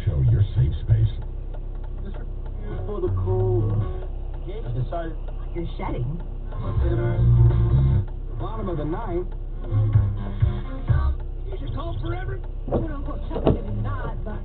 show your safe space. This is for the cold. I decided You're shedding. bottom of the ninth. You should call forever. Quote unquote chocolate is not, but.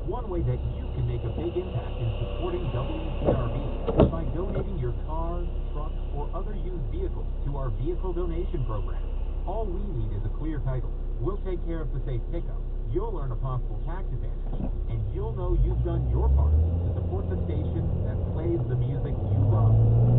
One way that you can make a big impact in supporting WCRV is by donating your car, truck, or other used vehicles to our vehicle donation program. All we need is a clear title. We'll take care of the safe pickup. You'll earn a possible tax advantage, and you'll know you've done your part to support the station that plays the music you love.